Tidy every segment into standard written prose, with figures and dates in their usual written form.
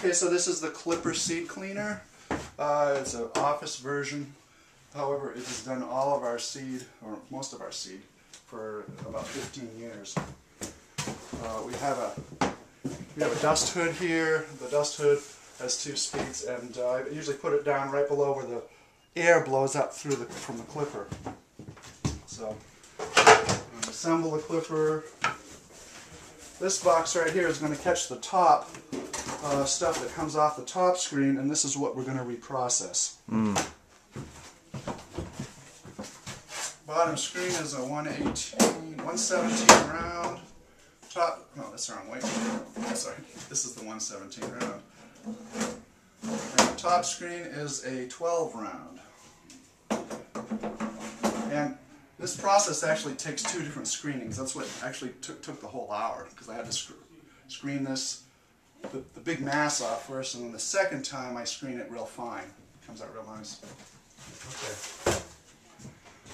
Okay, so this is the Clipper seed cleaner. It's an office version. However, it has done all of our seed, or most of our seed, for about 15 years. We have a dust hood here. The dust hood has 2 speeds, and I usually put it down right below where the air blows up through from the clipper. So, assemble the clipper. This box right here is going to catch the top stuff that comes off the top screen, and this is what we're going to reprocess. Bottom screen is a 117 round. Top, no, that's the wrong way. Oh, sorry, this is the 117 round. And the top screen is a 12 round. And this process actually takes 2 different screenings. That's what actually took the whole hour, because I had to screen this, the big mass off first, and then the second time I screen it real fine. It comes out real nice. Okay.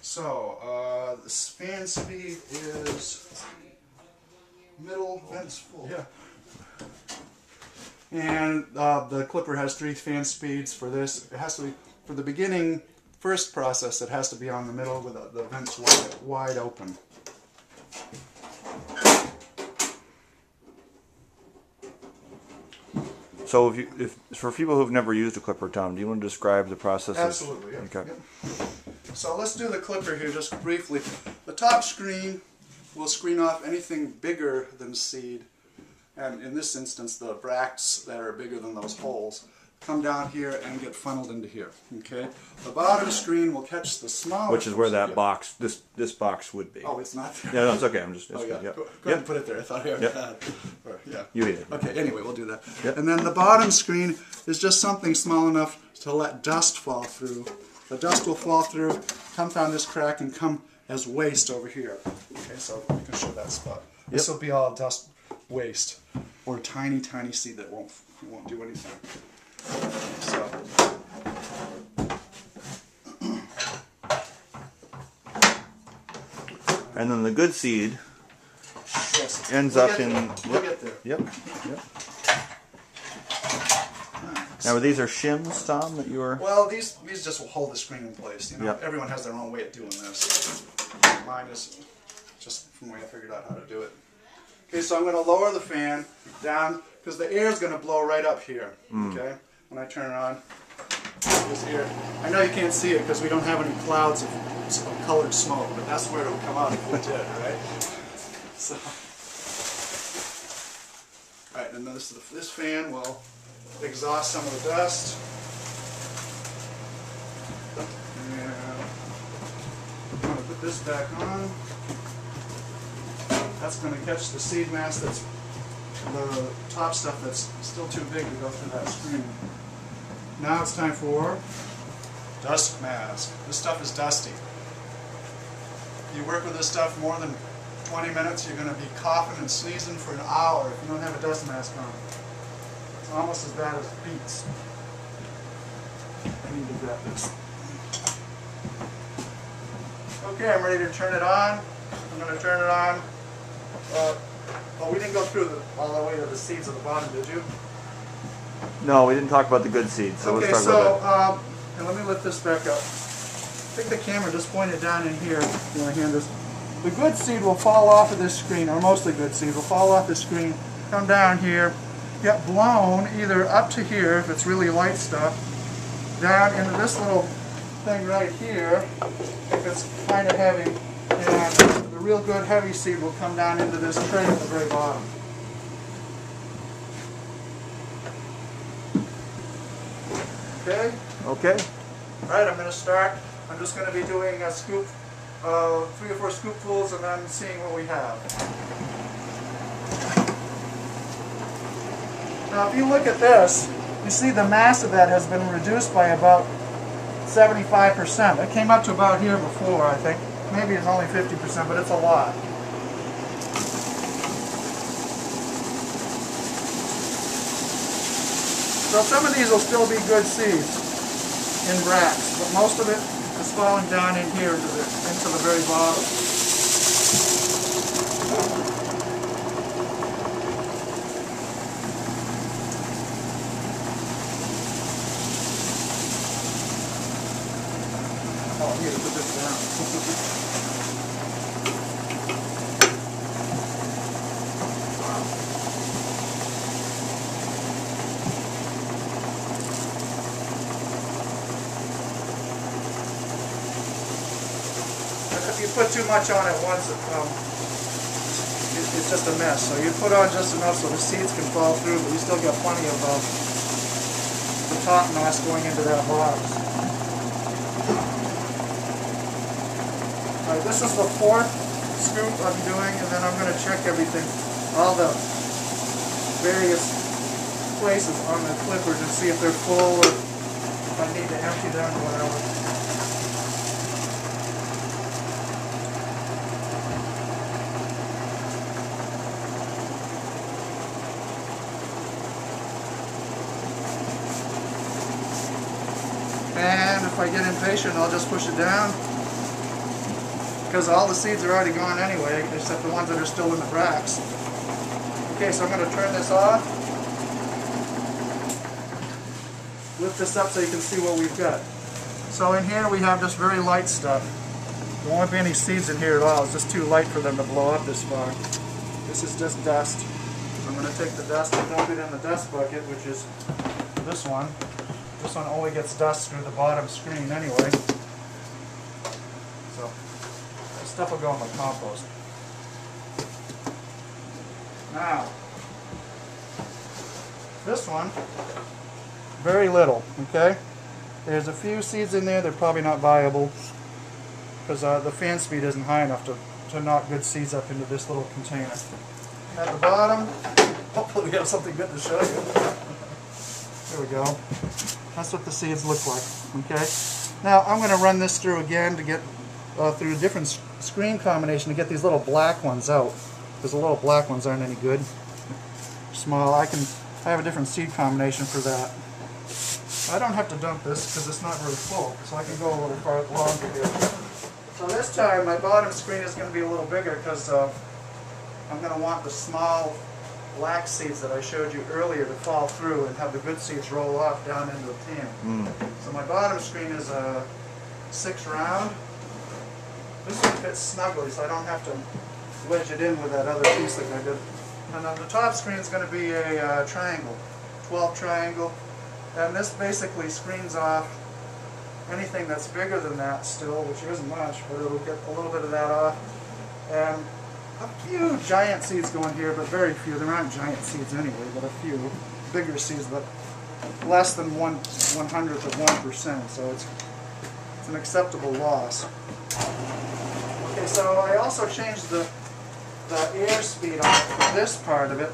So, this fan speed is middle, vents full. Yeah. And the clipper has 3 fan speeds for this. It has to be, for the beginning, first process, it has to be on the middle with the vents wide open. So if for people who've never used a clipper, Tom, do you want to describe the process? Absolutely, yeah. Okay. Yep. So let's do the clipper here just briefly. The top screen will screen off anything bigger than seed, and in this instance the bracts that are bigger than those holes come down here and get funneled into here. Okay. The bottom screen will catch the smaller. Which is where that box, this box would be. Oh, it's not there. Yeah, no, it's okay. I'm just. Oh yeah. Yep. Go ahead and put it there. I thought I already had. Or, yeah. You eat it. Okay. Anyway, we'll do that. Yep. And then the bottom screen is just something small enough to let dust fall through. The dust will fall through, come down this crack, and come as waste over here. Okay, so we can show that spot. Yep. This will be all dust waste, or tiny, tiny seed that won't do anything. So. And then the good seed Yes. ends we'll up in. We'll get there. Yep. Now, these are shims, Tom, that you were. Well, these just will hold the screen in place. You know, Yep. Everyone has their own way of doing this. Mine is just from the way I figured out how to do it. Okay, so I'm going to lower the fan down because the air is going to blow right up here. Okay, when I turn it on, this air. I know you can't see it because we don't have any clouds of colored smoke, but that's where it would come out if we did, right? So, all right, and then this fan will exhaust some of the dust. And I'm going to put this back on. That's going to catch the seed mass that's the top stuff that's still too big to go through that screen. Now it's time for dust mask. This stuff is dusty. If you work with this stuff more than 20 minutes, you're going to be coughing and sneezing for an hour if you don't have a dust mask on. It's almost as bad as beets. I need to grab this. Okay, I'm ready to turn it on. I'm going to turn it on. Oh, we didn't go through all the way to the seeds at the bottom, did you? No, we didn't talk about the good seed, so Okay, let's talk about that. And let me lift this back up. I think the camera just pointed down in here. You want to hand this? The good seed will fall off of this screen, or mostly good seed will fall off the screen, come down here, get blown either up to here, if it's really light stuff, down into this little thing right here, if it's kind of heavy, and the real good heavy seed will come down into this tray at the very bottom. Okay? Okay. Alright, I'm going to start. I'm just going to be doing a scoop, 3 or 4 scoopfuls, and then seeing what we have. Now if you look at this, you see the mass of that has been reduced by about 75%. It came up to about here before, I think. Maybe it's only 50%, but it's a lot. So some of these will still be good seeds in bracts, but most of it is falling down in here into the very bottom. help me to put this down. If you put too much on at once, it's just a mess. So you put on just enough so the seeds can fall through, but you still got plenty of the top mass going into that box. Alright, this is the 4th scoop I'm doing, and then I'm going to check everything, all the various places on the clipper to see if they're full or if I need to empty them or whatever. And if I get impatient, I'll just push it down, because all the seeds are already gone anyway, except the ones that are still in the bracts. Okay, so I'm going to turn this off, lift this up so you can see what we've got. So in here we have just very light stuff. There won't be any seeds in here at all. It's just too light for them to blow up this far. This is just dust. I'm going to take the dust and dump it in the dust bucket, which is this one. This one only gets dust through the bottom screen anyway. So this stuff will go in my compost. Now, this one, very little, okay? There's a few seeds in there, they're probably not viable because the fan speed isn't high enough to knock good seeds up into this little container. At the bottom, hopefully we have something good to show you. There we go. That's what the seeds look like, okay? Now I'm going to run this through again to get through a different screen combination to get these little black ones out, because the little black ones aren't any good. Small. I have a different seed combination for that. I don't have to dump this because it's not very full, so I can go a little far longer here. So this time my bottom screen is going to be a little bigger because I'm going to want the small black seeds that I showed you earlier to fall through and have the good seeds roll off down into the pan. So my bottom screen is a 6 round. This one fits snugly, so I don't have to wedge it in with that other piece like I did. And then the top screen is going to be a triangle, 12 triangle. And this basically screens off anything that's bigger than that still, which isn't much, but it'll get a little bit of that off. And a few giant seeds go in here, but very few. There aren't giant seeds anyway, but a few bigger seeds, but less than 1/100th of 1%, so it's an acceptable loss. Okay, so I also changed the air speed on this part of it.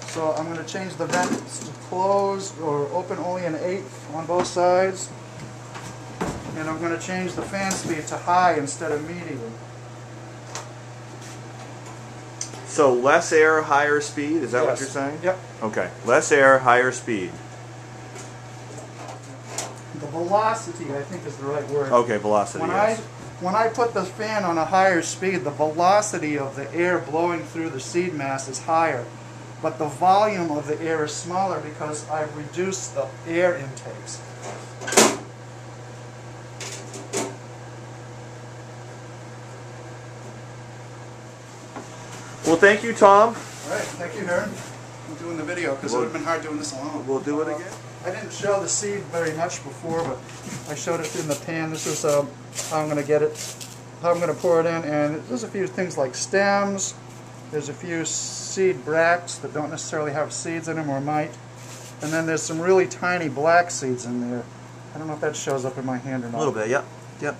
So I'm going to change the vents to close or open only an 1/8 on both sides. And I'm going to change the fan speed to high instead of medium. So less air, higher speed, is that Yes. what you're saying? Yep. Okay, less air, higher speed. The velocity, I think, is the right word. Okay, velocity, yes. When I put the fan on a higher speed, the velocity of the air blowing through the seed mass is higher, but the volume of the air is smaller because I've reduced the air intakes. Well, thank you, Tom. All right, thank you, Aaron. I'm doing the video because it would have been hard doing this alone. We'll do it again. I didn't show the seed very much before, but I showed it in the pan. This is how I'm going to get it, how I'm going to pour it in. And there's a few things like stems. There's a few seed bracts that don't necessarily have seeds in them or might. And then there's some really tiny black seeds in there. I don't know if that shows up in my hand or not. A little bit, yep. Yep.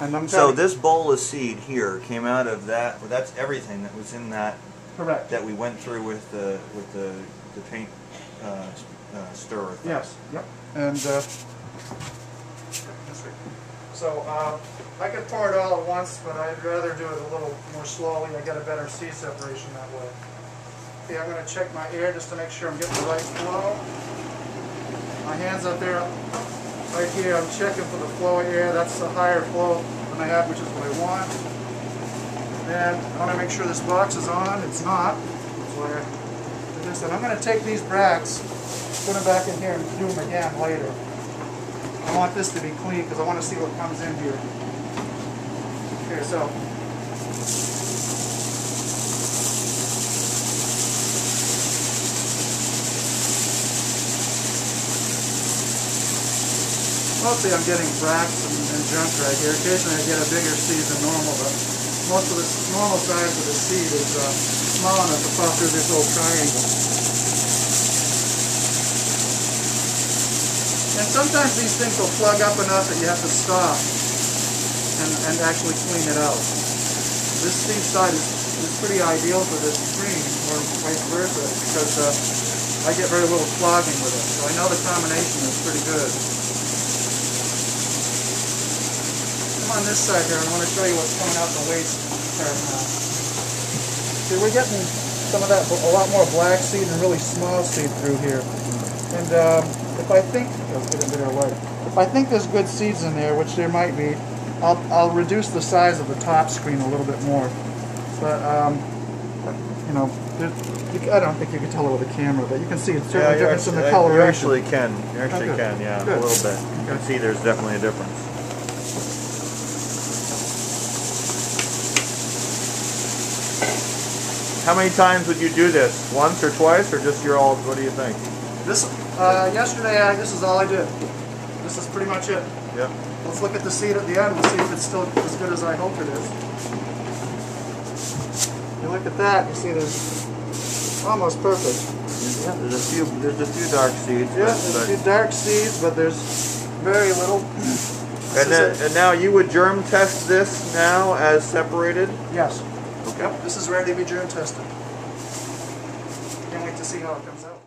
And so this bowl of seed here came out of that. Well, that's everything that was in that. Correct. That we went through with the paint stirrer thing. Yes. Yep. And so I could pour it all at once, but I'd rather do it a little more slowly. I get a better seed separation that way. Okay, I'm going to check my air just to make sure I'm getting the right flow. My hand's up there. Right here, I'm checking for the flow of air. That's the higher flow than I have, which is what I want. And I want to make sure this box is on. It's not. That's why I did this. And I'm going to take these bracts, put them back in here, and do them again later. I want this to be clean because I want to see what comes in here. Here, so. Mostly I'm getting bracts and junk right here. Occasionally I get a bigger seed than normal, but most of the normal size of the seed is small enough to fall through this little triangle. And sometimes these things will plug up enough that you have to stop and actually clean it out. This seed side is pretty ideal for this screen, or vice versa, because I get very little clogging with it. So I know the combination is pretty good. On this side here, I want to show you what's coming out the waste right now. See, we're getting some of that, a lot more black seed and really small seed through here. And if I think, let's get a better light. If I think there's good seeds in there, which there might be, I'll reduce the size of the top screen a little bit more. But you know, I don't think you can tell it with a camera, but you can see it's certainly a difference in the coloration. You actually can. You actually can. Yeah, good. A little bit. You can see there's definitely a difference. How many times would you do this? Once or twice, or just your all? What do you think? This yesterday, this is all I did. This is pretty much it. Yep. Let's look at the seed at the end and see if it's still as good as I hope it is. You look at that, you see there's almost perfect. Yeah, there's a few dark seeds. Yeah, there's a few dark seeds, but there's very little. And now you would germ test this now as separated? Yes. Okay. Yep, this is ready to be germ tested. Can't wait to see how it comes out.